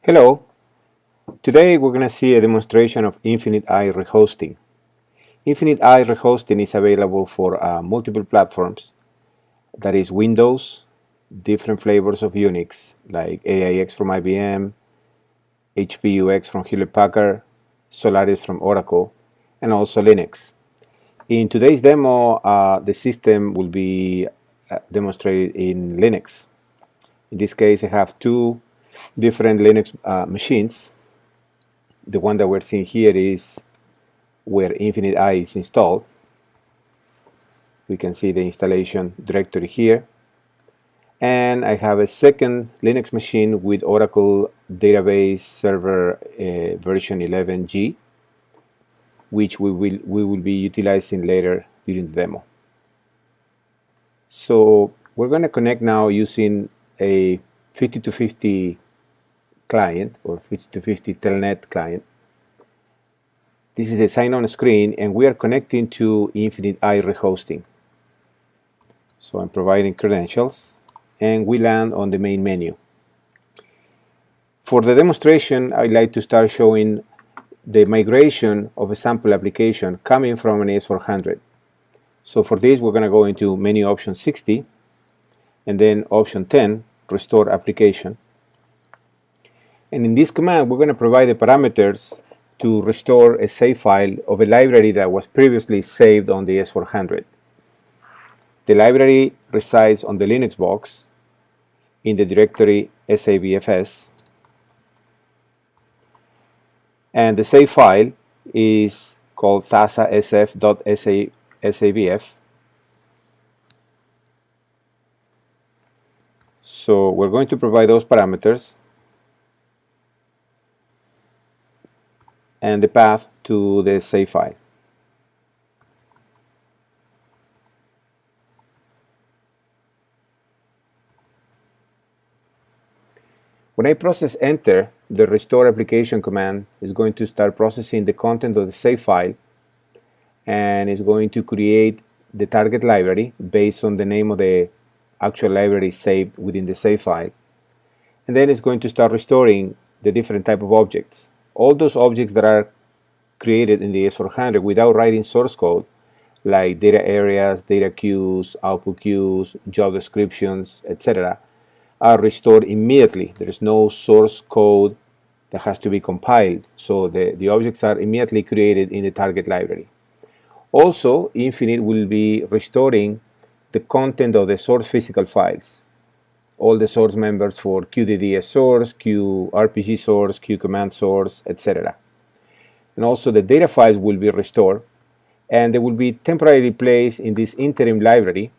Hello, today we're going to see a demonstration of Infinite I rehosting. Infinite I rehosting is available for multiple platforms, that is Windows, different flavors of Unix like AIX from IBM, HPUX from Hewlett-Packard, Solaris from Oracle, and also Linux. In today's demo, the system will be demonstrated in Linux. In this case, I have two different Linux machines. The one that we're seeing here is where Infinite I is installed. We can see the installation directory here. And I have a second Linux machine with Oracle Database Server version 11G, which we will be utilizing later during the demo. So we're going to connect now using a 5250 client or 5250 telnet client. This is the sign-on screen, and we are connecting to Infinite I rehosting. So I'm providing credentials, and we land on the main menu. For the demonstration, I'd like to start showing the migration of a sample application coming from an AS400. So for this, we're going to go into menu option 60, and then option 10, restore application. And in this command, we're going to provide the parameters to restore a save file of a library that was previously saved on the AS400. The library resides on the Linux box in the directory savfs, and the save file is called thasasf.savf. So we're going to provide those parameters and the path to the save file. When I process enter, the restore application command is going to start processing the content of the save file, and is going to create the target library based on the name of the actual library saved within the save file. And then it's going to start restoring the different type of objects. All those objects that are created in the AS400 without writing source code, like data areas, data queues, output queues, job descriptions, etc., are restored immediately. There is no source code that has to be compiled, so the objects are immediately created in the target library. Also, Infinite will be restoring the content of the source physical files, all the source members for QDDS source, RPG source, command source, etc. And also the data files will be restored, and they will be temporarily placed in this interim library.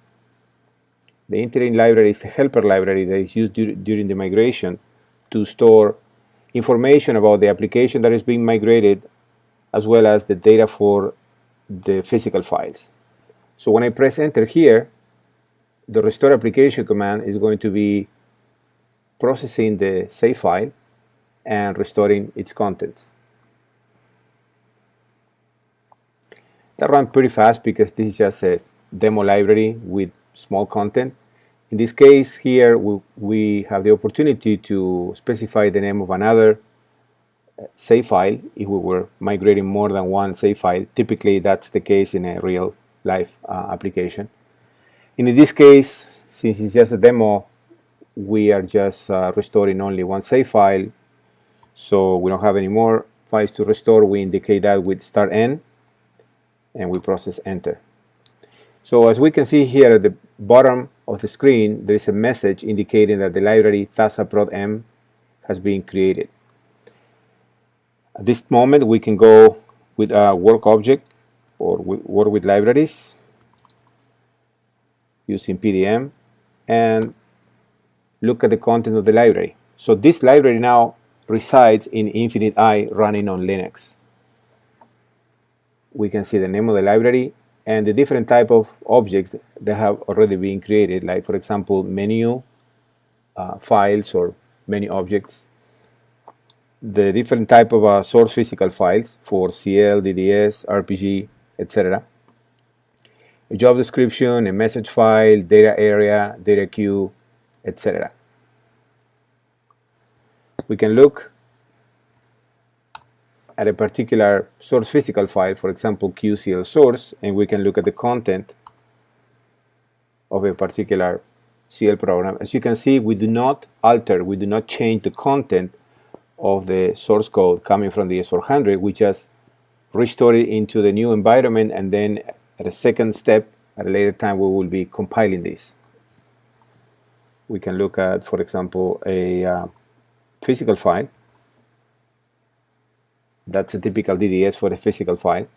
The interim library is a helper library that is used during the migration to store information about the application that is being migrated, as well as the data for the physical files. So when I press enter here, the restore application command is going to be processing the save file and restoring its contents. That runs pretty fast because this is just a demo library with small content. In this case here, we have the opportunity to specify the name of another save file if we were migrating more than one save file. Typically that's the case in a real life application. And in this case, since it's just a demo, we are just restoring only one save file, so we don't have any more files to restore. We indicate that with start n, and we process enter. So as we can see here at the bottom of the screen, there is a message indicating that the library thasa.prod.m has been created. At this moment, we can go with a work object or work with libraries using PDM and look at the content of the library. So this library now resides in Infinite I running on Linux. We can see the name of the library and the different type of objects that have already been created, like for example menu files or menu objects, the different type of source physical files for CL, DDS, RPG, etc. A job description, a message file, data area, data queue, etc. We can look at a particular source physical file, for example QCL source, and we can look at the content of a particular CL program. As you can see, we do not alter, we do not change the content of the source code coming from the S400. We just restore it into the new environment, and then at a second step, at a later time, we will be compiling this. We can look at, for example, a physical file. That's a typical DDS for a physical file,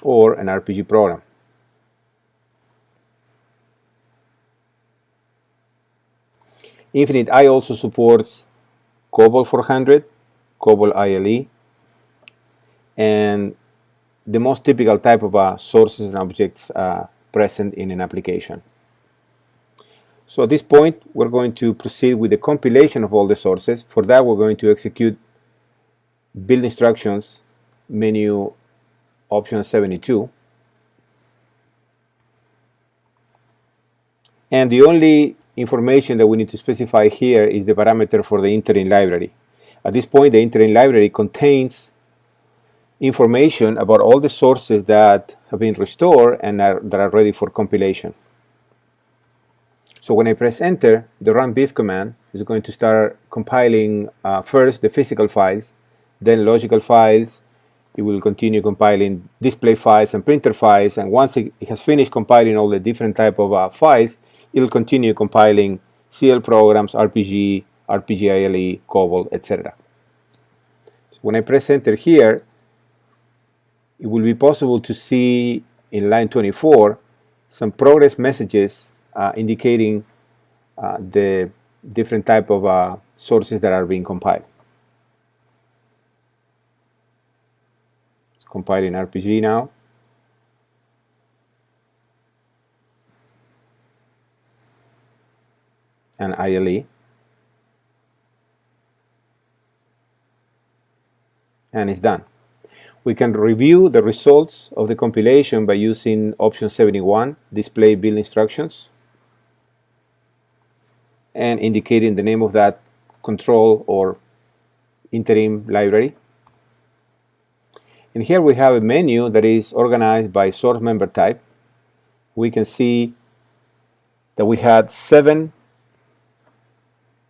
or an RPG program. Infinite I also supports COBOL 400, COBOL ILE, and the most typical type of sources and objects present in an application. So at this point, we're going to proceed with the compilation of all the sources. For that, we're going to execute build instructions, menu option 72. And the only information that we need to specify here is the parameter for the interim library. At this point, the interim library contains information about all the sources that have been restored and that are ready for compilation. So when I press enter, the run beef command is going to start compiling first the physical files, then logical files. It will continue compiling display files and printer files, and once it has finished compiling all the different type of files, it will continue compiling CL programs, RPG, RPG ILE, COBOL, etc. So when I press enter here, it will be possible to see in line 24 some progress messages indicating the different type of sources that are being compiled. It's compiling RPG now. And ILE. And it's done. We can review the results of the compilation by using option 71, display build instructions, and indicating the name of that control or interim library. And here we have a menu that is organized by source member type. We can see that we had 7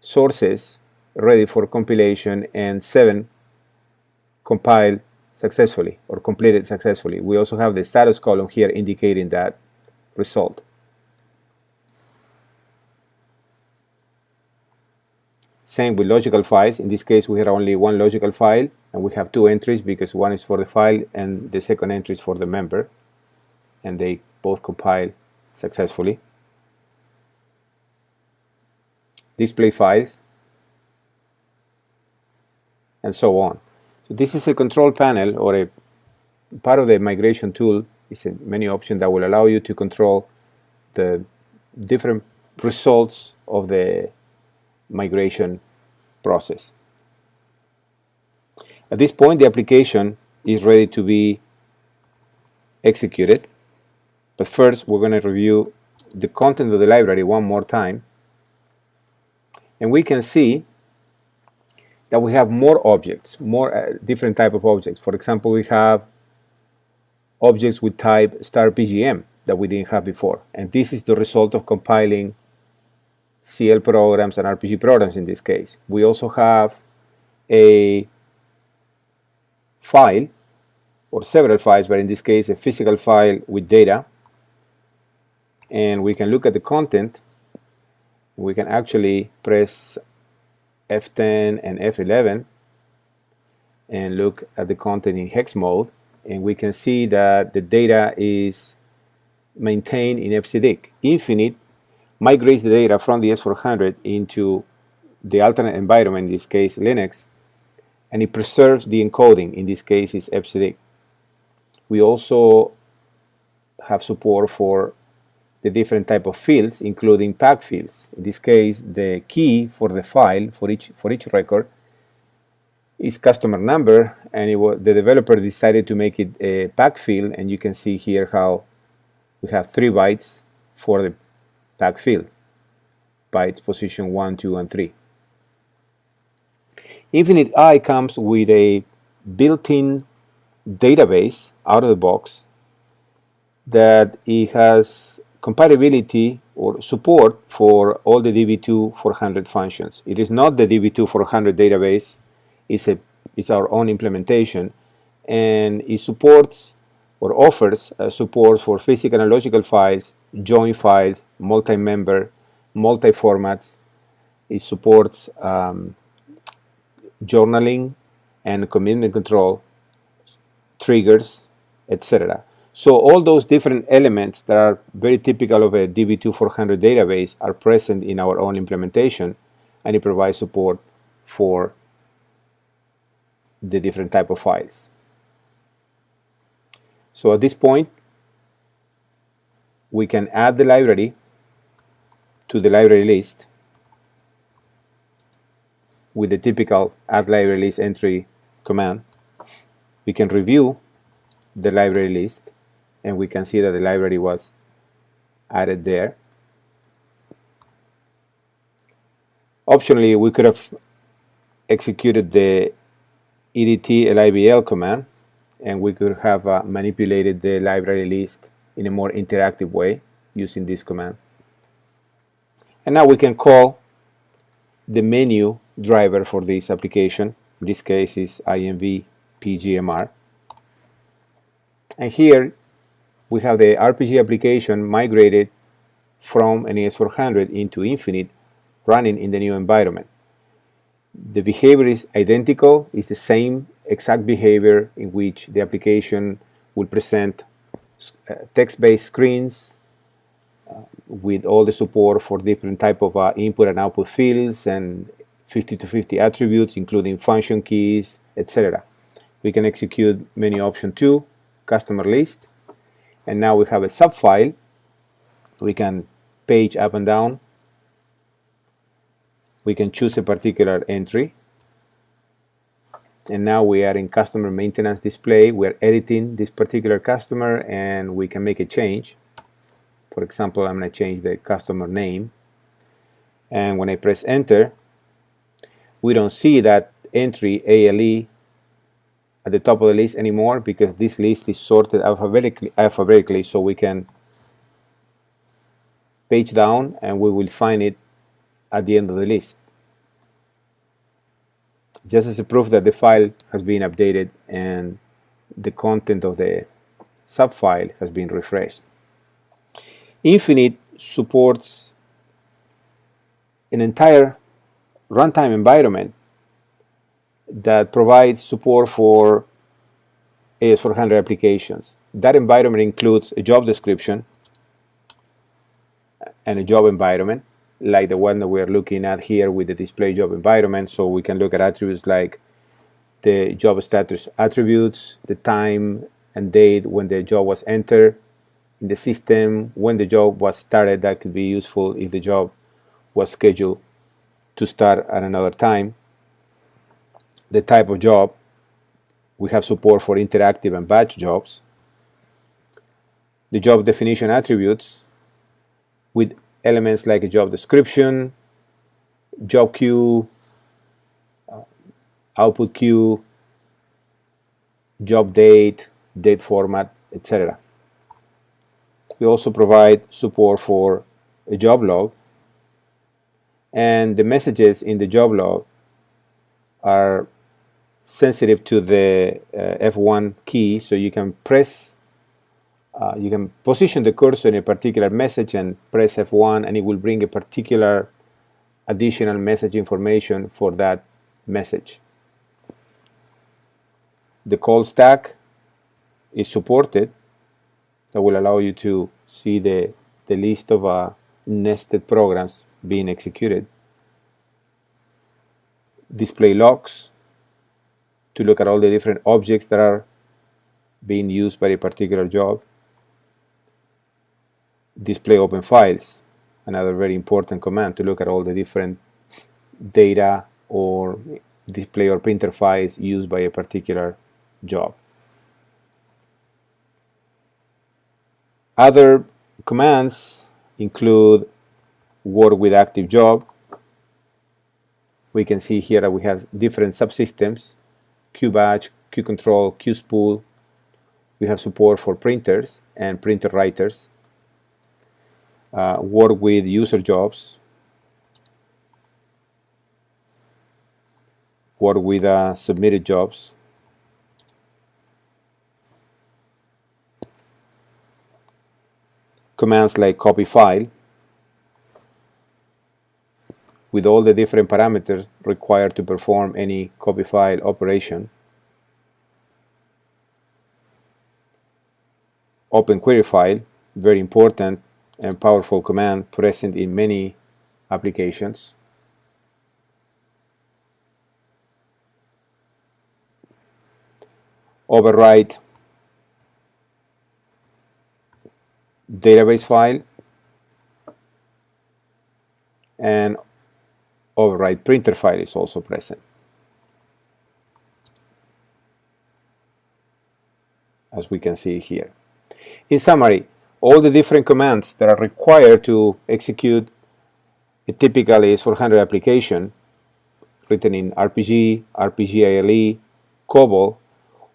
sources ready for compilation and 7 compiled successfully or completed successfully. We also have the status column here indicating that result. Same with logical files. In this case, we have only one logical file, and we have 2 entries because one is for the file and the second entry is for the member, and they both compile successfully. Display files, and so on. So this is a control panel, or a part of the migration tool. It's a menu option that will allow you to control the different results of the migration process. At this point, the application is ready to be executed, but first we're going to review the content of the library one more time, and we can see that we have more objects, more different type of objects. For example, we have objects with type *PGM that we didn't have before, and this is the result of compiling CL programs and RPG programs in this case. We also have a file, or several files, but in this case a physical file with data, and we can look at the content. We can actually press F10 and F11 and look at the content in hex mode, and we can see that the data is maintained in FCDIC. Infinite migrates the data from the S400 into the alternate environment, in this case Linux, and it preserves the encoding. In this case is FCDIC. We also have support for the different type of fields, including pack fields. In this case, the key for the file for each record is customer number, and the developer decided to make it a pack field, and you can see here how we have 3 bytes for the pack field, bytes position 1, 2, and 3. Infinite I comes with a built-in database out of the box that it has compatibility or support for all the DB2-400 functions. It is not the DB2-400 database, it's our own implementation, and it supports or offers support for physical and logical files, join files, multi-member, multi-formats. It supports journaling and commitment control, triggers, etc. So all those different elements that are very typical of a DB2-400 database are present in our own implementation, and it provides support for the different type of files. So at this point, we can add the library to the library list with the typical add library list entry command. We can review the library list, and we can see that the library was added there. Optionally, we could have executed the edt libl command, and we could have manipulated the library list in a more interactive way using this command. And now we can call the menu driver for this application. In this case is INV PGMR. And here we have the RPG application migrated from an AS400 into Infinite, running in the new environment. The behavior is identical, it's the same exact behavior in which the application will present text-based screens with all the support for different type of input and output fields and 50-50 attributes, including function keys, etc. We can execute menu option 2, customer list, and now we have a subfile. We can page up and down. We can choose a particular entry, and now we are in customer maintenance display. We're editing this particular customer, and we can make a change. For example, I'm going to change the customer name, and when I press enter, we don't see that entry ALE at the top of the list anymore, because this list is sorted alphabetically, so we can page down and we will find it at the end of the list, just as a proof that the file has been updated and the content of the subfile has been refreshed. Infinite supports an entire runtime environment that provides support for AS400 applications. That environment includes a job description and a job environment, like the one that we are looking at here with the display job environment. So we can look at attributes like the job status attributes, the time and date when the job was entered in the system, when the job was started. That could be useful if the job was scheduled to start at another time. The type of job, we have support for interactive and batch jobs. The job definition attributes with elements like a job description, job queue, output queue, job date, date format, etc. We also provide support for a job log, and the messages in the job log are sensitive to the F1 key, so you can press, you can position the cursor in a particular message and press F1, and it will bring a particular additional message information for that message. The call stack is supported. That will allow you to see the list of nested programs being executed. Display logs to look at all the different objects that are being used by a particular job. Display open files, another very important command to look at all the different data or display or printer files used by a particular job. Other commands include work with active job, We can see here that we have different subsystems: QBatch, QControl, QSpool. We have support for printers and printer writers. Work with user jobs. Work with submitted jobs. Commands like copy file, with all the different parameters required to perform any copy file operation. Open query file, very important and powerful command present in many applications. Overwrite database file, and overwrite printer file is also present, as we can see here. In summary, all the different commands that are required to execute a typical AS400 application written in RPG, RPG ILE, COBOL,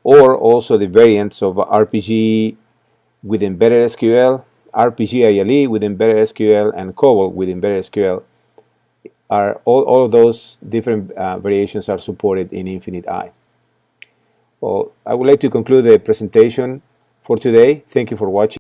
or also the variants of RPG with embedded SQL, RPG ILE with embedded SQL, and COBOL with embedded SQL, are all of those different variations are supported in Infinite I. Well, I would like to conclude the presentation for today. Thank you for watching.